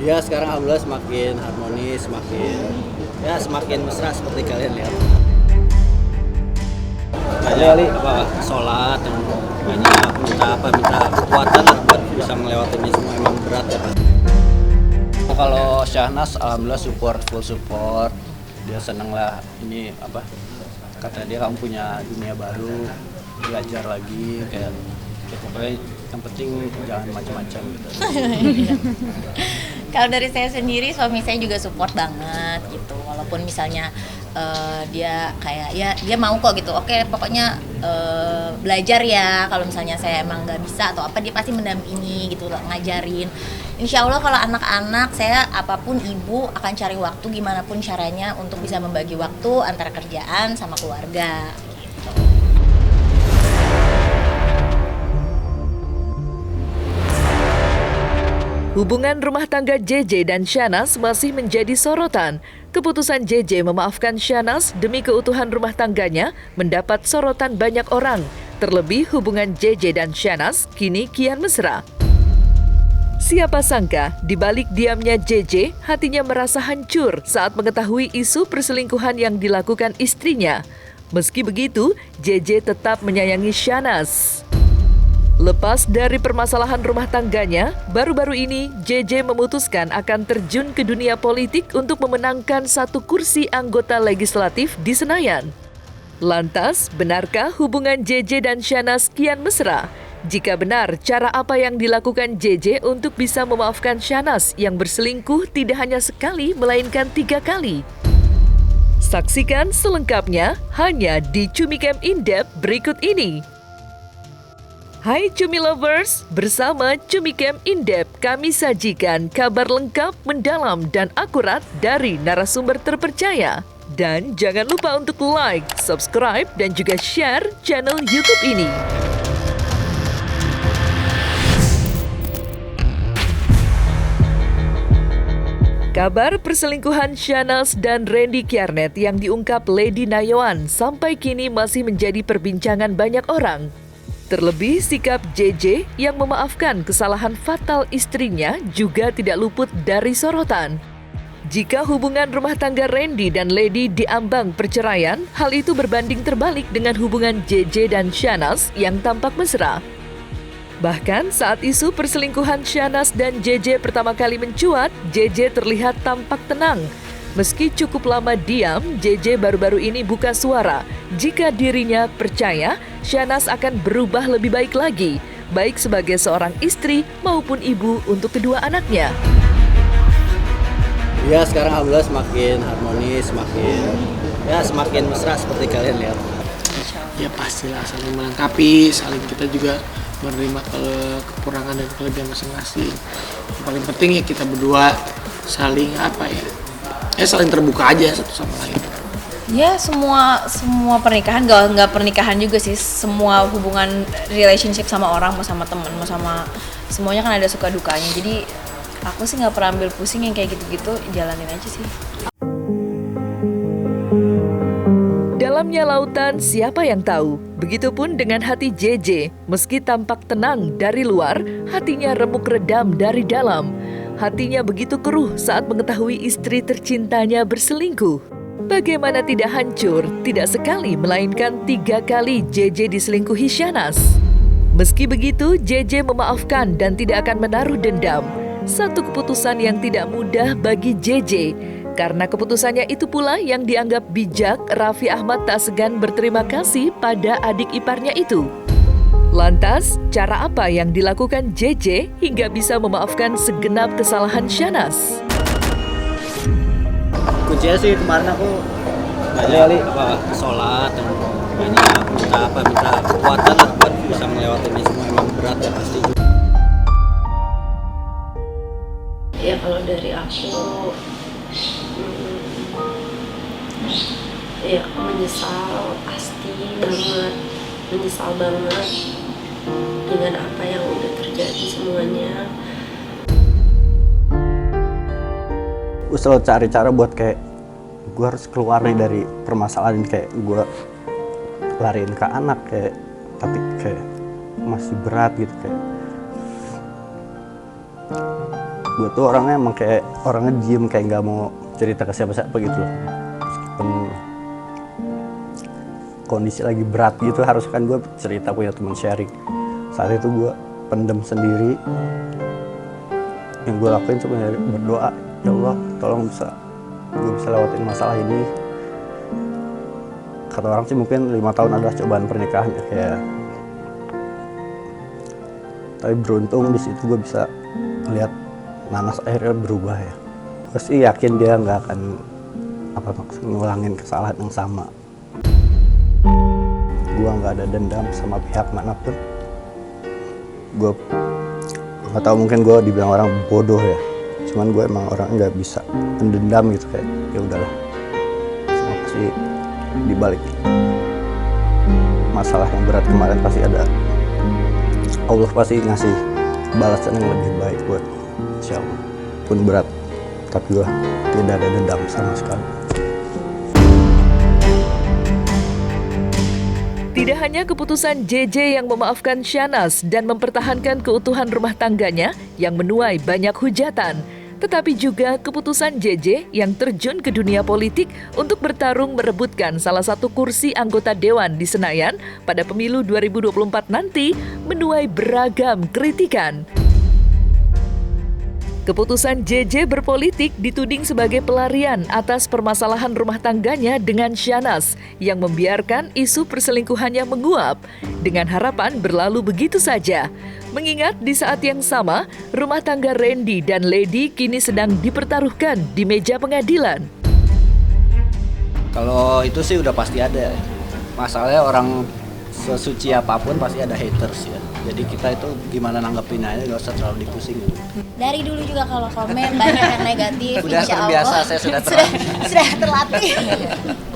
Ya sekarang alhamdulillah semakin harmonis, semakin mesra seperti kalian lihat. Banyak sholat dan banyak minta kekuatan lah buat bisa melewati ini semua, emang berat ya Pak. Kalau Syahnas alhamdulillah full support, dia seneng lah ini kata dia kamu punya dunia baru, belajar lagi kayak pokoknya yang penting jangan macam-macam gitu. Kalau dari saya sendiri, suami saya juga support banget gitu. Walaupun misalnya dia kayak ya dia mau kok gitu. Oke, pokoknya belajar ya. Kalau misalnya saya emang nggak bisa atau apa, dia pasti mendampingi gitu, ngajarin. Insya Allah kalau anak-anak, saya apapun ibu akan cari waktu gimana pun caranya untuk bisa membagi waktu antara kerjaan sama keluarga. Hubungan rumah tangga JJ dan Syahnas masih menjadi sorotan. Keputusan JJ memaafkan Syahnas demi keutuhan rumah tangganya mendapat sorotan banyak orang. Terlebih hubungan JJ dan Syahnas kini kian mesra. Siapa sangka di balik diamnya JJ, hatinya merasa hancur saat mengetahui isu perselingkuhan yang dilakukan istrinya. Meski begitu, JJ tetap menyayangi Syahnas. Lepas dari permasalahan rumah tangganya, baru-baru ini JJ memutuskan akan terjun ke dunia politik untuk memenangkan satu kursi anggota legislatif di Senayan. Lantas, benarkah hubungan JJ dan Syahnas kian mesra? Jika benar, cara apa yang dilakukan JJ untuk bisa memaafkan Syahnas yang berselingkuh tidak hanya sekali, melainkan 3 kali? Saksikan selengkapnya hanya di Cumi Camp In-Depth berikut ini. Hai Cumi Lovers, bersama Cumi Camp In-Depth kami sajikan kabar lengkap, mendalam, dan akurat dari narasumber terpercaya. Dan jangan lupa untuk like, subscribe, dan juga share channel YouTube ini. Kabar perselingkuhan Syahnas dan Randy Kjarnet yang diungkap Lady Nayawan sampai kini masih menjadi perbincangan banyak orang. Terlebih sikap JJ yang memaafkan kesalahan fatal istrinya juga tidak luput dari sorotan. Jika hubungan rumah tangga Randy dan Lady diambang perceraian, hal itu berbanding terbalik dengan hubungan JJ dan Syahnas yang tampak mesra. Bahkan saat isu perselingkuhan Syahnas dan JJ pertama kali mencuat, JJ terlihat tampak tenang. Meski cukup lama diam, JJ baru-baru ini buka suara. Jika dirinya percaya, Syahnas akan berubah lebih baik lagi, baik sebagai seorang istri maupun ibu untuk kedua anaknya. Ya sekarang alhamdulillah semakin harmonis, semakin mesra seperti kalian lihat. Ya pastilah saling melengkapi, saling kita juga menerima kekurangan dan kelebihan masing-masing. Yang paling penting ya kita berdua saling saling terbuka aja satu sama lain. Ya semua pernikahan, nggak pernikahan juga sih, semua hubungan relationship sama orang, mau sama temen, mau sama semuanya kan ada suka dukanya. Jadi aku sih nggak pernah ambil pusing yang kayak gitu-gitu, jalanin aja sih. Dalamnya lautan, siapa yang tahu? Begitupun dengan hati JJ, meski tampak tenang dari luar, hatinya remuk redam dari dalam. Hatinya begitu keruh saat mengetahui istri tercintanya berselingkuh. Bagaimana tidak hancur, tidak sekali melainkan 3 kali JJ diselingkuhi Syahnas. Meski begitu, JJ memaafkan dan tidak akan menaruh dendam. Satu keputusan yang tidak mudah bagi JJ. Karena keputusannya itu pula yang dianggap bijak, Raffi Ahmad tak segan berterima kasih pada adik iparnya itu. Lantas, cara apa yang dilakukan JJ hingga bisa memaafkan segenap kesalahan Syahnas? Kuncinya sih kemarin aku banyak sholat dan banyak minta kekuatan lah buat bisa melewati ini semua, emang berat ya pasti. Ya kalau dari aku ya menyesal pasti banget, menyesal banget dengan apa yang udah terjadi semuanya. Gue selalu cari cara buat kayak gue harus keluar nih dari permasalahan ini, kayak gue lariin ke anak kayak, tapi kayak masih berat gitu, kayak Gue tuh orangnya emang kayak orangnya diem, kayak nggak mau cerita ke siapa-siapa gitu loh. Meskipun kondisi lagi berat gitu, harus kan gue cerita, punya teman sharing. Saat itu gue pendem sendiri. Yang gue lakuin cuma berdoa, ya Allah tolong gue bisa lewatin masalah ini. Kata orang sih mungkin 5 tahun adalah cobaan pernikahan ya, kayak. Tapi beruntung di situ gue bisa melihat Nanas akhirnya berubah ya. Gue sih yakin dia nggak akan ngulangin kesalahan yang sama. Gue nggak ada dendam sama pihak manapun. Gue nggak tahu, mungkin gue dibilang orang bodoh ya. Cuman gue emang orang nggak bisa mendendam gitu, kayak ya udahlah. Semua pasti dibalik masalah yang berat kemarin pasti ada. Allah pasti ngasih balasan yang lebih baik buat insya Allah. Pun berat, tapi gue tidak ada dendam sama sekali. Tidak hanya keputusan JJ yang memaafkan Syahnas dan mempertahankan keutuhan rumah tangganya yang menuai banyak hujatan, tetapi juga keputusan JJ yang terjun ke dunia politik untuk bertarung merebutkan salah satu kursi anggota Dewan di Senayan pada pemilu 2024 nanti menuai beragam kritikan. Keputusan JJ berpolitik dituding sebagai pelarian atas permasalahan rumah tangganya dengan Syahnas yang membiarkan isu perselingkuhannya menguap dengan harapan berlalu begitu saja. Mengingat di saat yang sama, rumah tangga Randy dan Lady kini sedang dipertaruhkan di meja pengadilan. Kalau itu sih udah pasti ada. Masalahnya orang sesuci apapun pasti ada haters ya. Jadi kita itu gimana nanggepin aja, gak usah terlalu dipusingin. Dari dulu juga kalau komen banyak yang negatif. Sudah insya terbiasa, Allah, saya sudah terlatih. sudah terlatih.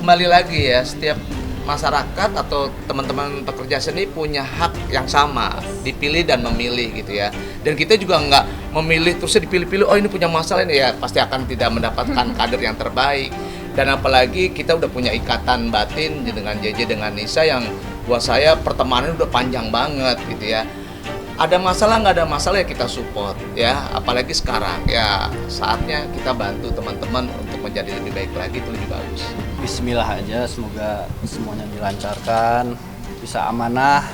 Kembali lagi ya, setiap masyarakat atau teman-teman pekerja seni punya hak yang sama, dipilih dan memilih gitu ya. Dan kita juga nggak memilih terusnya dipilih-pilih, oh ini punya masalah ini ya, pasti akan tidak mendapatkan kader yang terbaik. Dan apalagi kita udah punya ikatan batin dengan JJ dengan Nisa yang buat saya pertemanan udah panjang banget gitu ya. Ada masalah nggak ada masalah ya kita support ya, apalagi sekarang ya saatnya kita bantu teman-teman untuk menjadi lebih baik lagi, itu lebih bagus. Bismillah aja, semoga semuanya dilancarkan, bisa amanah,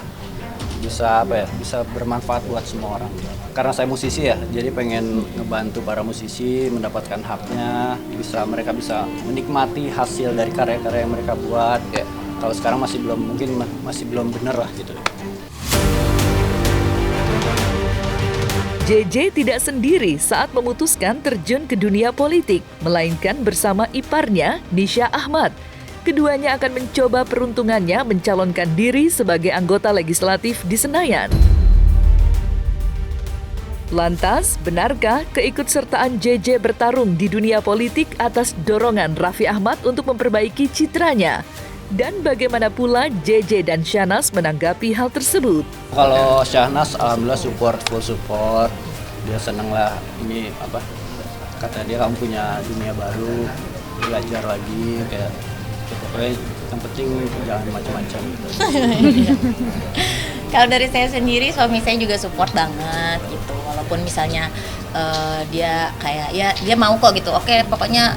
bisa bisa bermanfaat buat semua orang. Karena saya musisi ya, jadi pengen ngebantu para musisi mendapatkan haknya, mereka bisa menikmati hasil dari karya-karya yang mereka buat ya. Kalau sekarang masih belum bener lah gitu. JJ tidak sendiri saat memutuskan terjun ke dunia politik, melainkan bersama iparnya, Nisha Ahmad. Keduanya akan mencoba peruntungannya mencalonkan diri sebagai anggota legislatif di Senayan. Lantas, benarkah keikutsertaan JJ bertarung di dunia politik atas dorongan Raffi Ahmad untuk memperbaiki citranya? Dan bagaimana pula JJ dan Syahnas menanggapi hal tersebut? Kalau Syahnas alhamdulillah full support. Dia seneng lah, ini kata dia kamu punya dunia baru, belajar lagi, kayak pokoknya yang penting jangan macam-macam gitu. Kalau dari saya sendiri, suami saya juga support banget gitu. Walaupun misalnya dia kayak ya dia mau kok gitu. Oke, pokoknya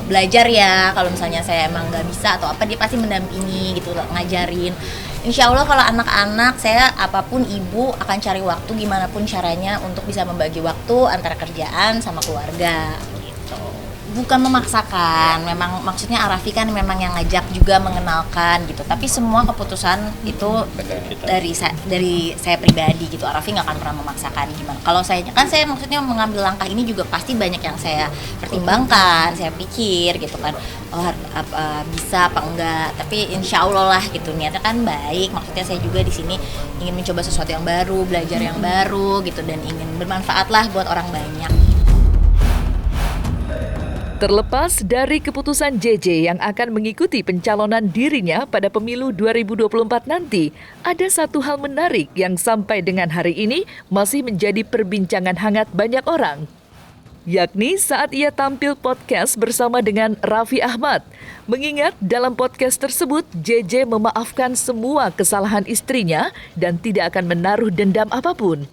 belajar ya. Kalau misalnya saya emang nggak bisa atau apa, dia pasti mendampingi gitu, ngajarin. Insya Allah kalau anak-anak saya apapun ibu akan cari waktu gimana pun caranya untuk bisa membagi waktu antara kerjaan sama keluarga. Bukan memaksakan, memang maksudnya Raffi kan memang yang ngajak juga mengenalkan gitu. Tapi semua keputusan itu dari saya pribadi gitu. Raffi nggak akan pernah memaksakan gimana. Kalau saya maksudnya mengambil langkah ini juga pasti banyak yang saya pertimbangkan, saya pikir gitu kan. Oh bisa apa enggak? Tapi insya Allah lah gitu, niatnya kan baik. Maksudnya saya juga di sini ingin mencoba sesuatu yang baru, belajar yang baru gitu, dan ingin bermanfaat lah buat orang banyak. Terlepas dari keputusan JJ yang akan mengikuti pencalonan dirinya pada pemilu 2024 nanti, ada satu hal menarik yang sampai dengan hari ini masih menjadi perbincangan hangat banyak orang. Yakni saat ia tampil podcast bersama dengan Raffi Ahmad. Mengingat dalam podcast tersebut, JJ memaafkan semua kesalahan istrinya dan tidak akan menaruh dendam apapun.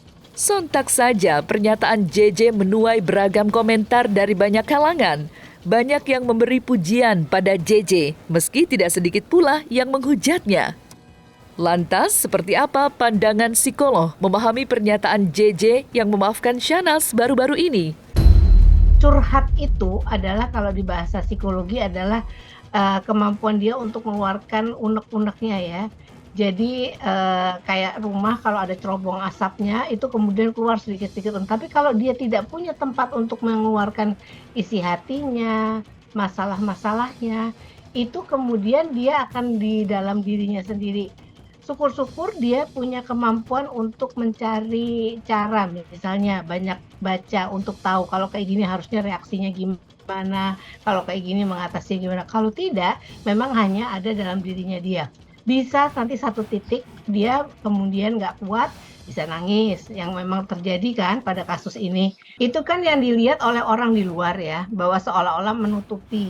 Sontak saja pernyataan JJ menuai beragam komentar dari banyak kalangan. Banyak yang memberi pujian pada JJ, meski tidak sedikit pula yang menghujatnya. Lantas, seperti apa pandangan psikolog memahami pernyataan JJ yang memaafkan Shahnaz baru-baru ini? Curhat itu adalah, kalau di bahasa psikologi, adalah kemampuan dia untuk mengeluarkan unek-uneknya ya. Jadi kayak rumah kalau ada cerobong asapnya itu kemudian keluar sedikit-sedikit. Tapi kalau dia tidak punya tempat untuk mengeluarkan isi hatinya, masalah-masalahnya, itu kemudian dia akan di dalam dirinya sendiri. Syukur-syukur dia punya kemampuan untuk mencari cara, misalnya banyak baca untuk tahu kalau kayak gini harusnya reaksinya gimana, kalau kayak gini mengatasinya gimana. Kalau tidak, memang hanya ada dalam dirinya dia. Bisa nanti satu titik dia kemudian nggak kuat, bisa nangis, yang memang terjadi kan pada kasus ini. Itu kan yang dilihat oleh orang di luar ya, bahwa seolah-olah menutupi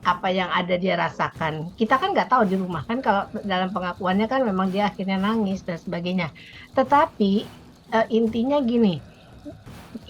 apa yang ada dia rasakan. Kita kan nggak tahu di rumah kan, kalau dalam pengakuannya kan memang dia akhirnya nangis dan sebagainya. Tetapi intinya gini,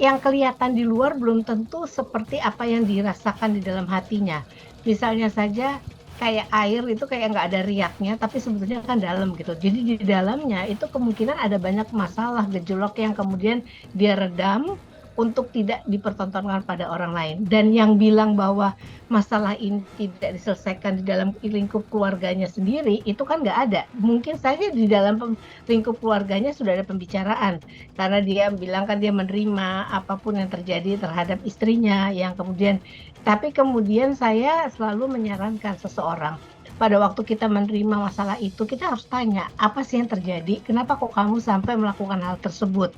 yang kelihatan di luar belum tentu seperti apa yang dirasakan di dalam hatinya. Misalnya saja kayak air itu kayak nggak ada riaknya, tapi sebetulnya kan dalam gitu. Jadi di dalamnya itu kemungkinan ada banyak masalah, gejolak yang kemudian dia redam untuk tidak dipertontonkan pada orang lain. Dan yang bilang bahwa masalah ini tidak diselesaikan di dalam lingkup keluarganya sendiri, itu kan nggak ada. Mungkin saja di dalam lingkup keluarganya sudah ada pembicaraan, karena dia bilang kan dia menerima apapun yang terjadi terhadap istrinya, yang kemudian, tapi kemudian saya selalu menyarankan seseorang, pada waktu kita menerima masalah itu, kita harus tanya, apa sih yang terjadi? Kenapa kok kamu sampai melakukan hal tersebut?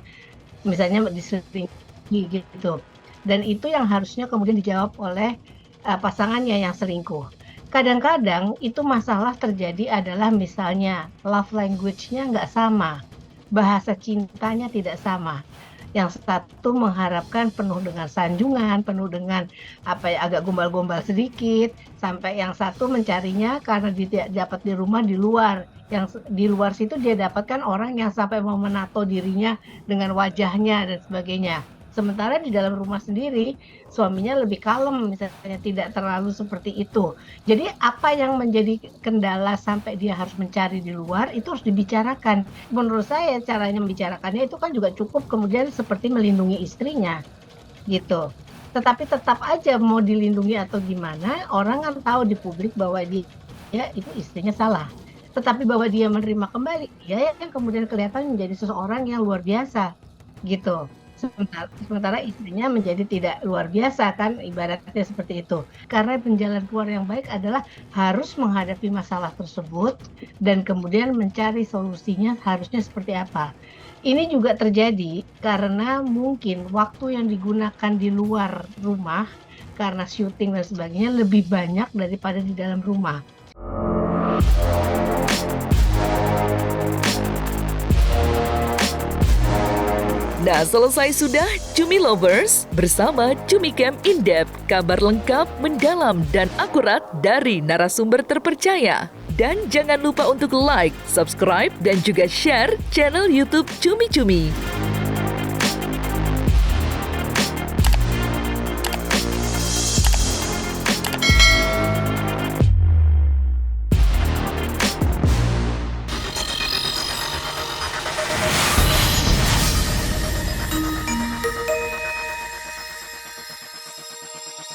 Misalnya diselingkuhi gitu. Dan itu yang harusnya kemudian dijawab oleh pasangannya yang selingkuh. Kadang-kadang itu masalah terjadi adalah misalnya love language-nya nggak sama, bahasa cintanya tidak sama. Yang satu mengharapkan penuh dengan sanjungan, penuh dengan agak gombal-gombal sedikit, sampai yang satu mencarinya karena dia tidak dapat di rumah, di luar. Yang di luar situ dia dapatkan orang yang sampai mau menato dirinya dengan wajahnya dan sebagainya. Sementara di dalam rumah sendiri, suaminya lebih kalem, misalnya tidak terlalu seperti itu. Jadi apa yang menjadi kendala sampai dia harus mencari di luar, itu harus dibicarakan. Menurut saya caranya membicarakannya itu kan juga cukup kemudian seperti melindungi istrinya, gitu. Tetapi tetap aja mau dilindungi atau gimana, orang kan tahu di publik bahwa dia itu istrinya salah. Tetapi bahwa dia menerima kembali, ya yang kemudian kelihatan menjadi seseorang yang luar biasa, gitu. Sementara istrinya menjadi tidak luar biasa kan, ibaratnya seperti itu. Karena penjalan keluar yang baik adalah harus menghadapi masalah tersebut dan kemudian mencari solusinya harusnya seperti apa. Ini juga terjadi karena mungkin waktu yang digunakan di luar rumah karena syuting dan sebagainya lebih banyak daripada di dalam rumah. Nah, selesai sudah Cumi Lovers bersama Cumi Camp In-Depth, kabar lengkap, mendalam, dan akurat dari narasumber terpercaya. Dan jangan lupa untuk like, subscribe, dan juga share channel YouTube Cumi Cumi.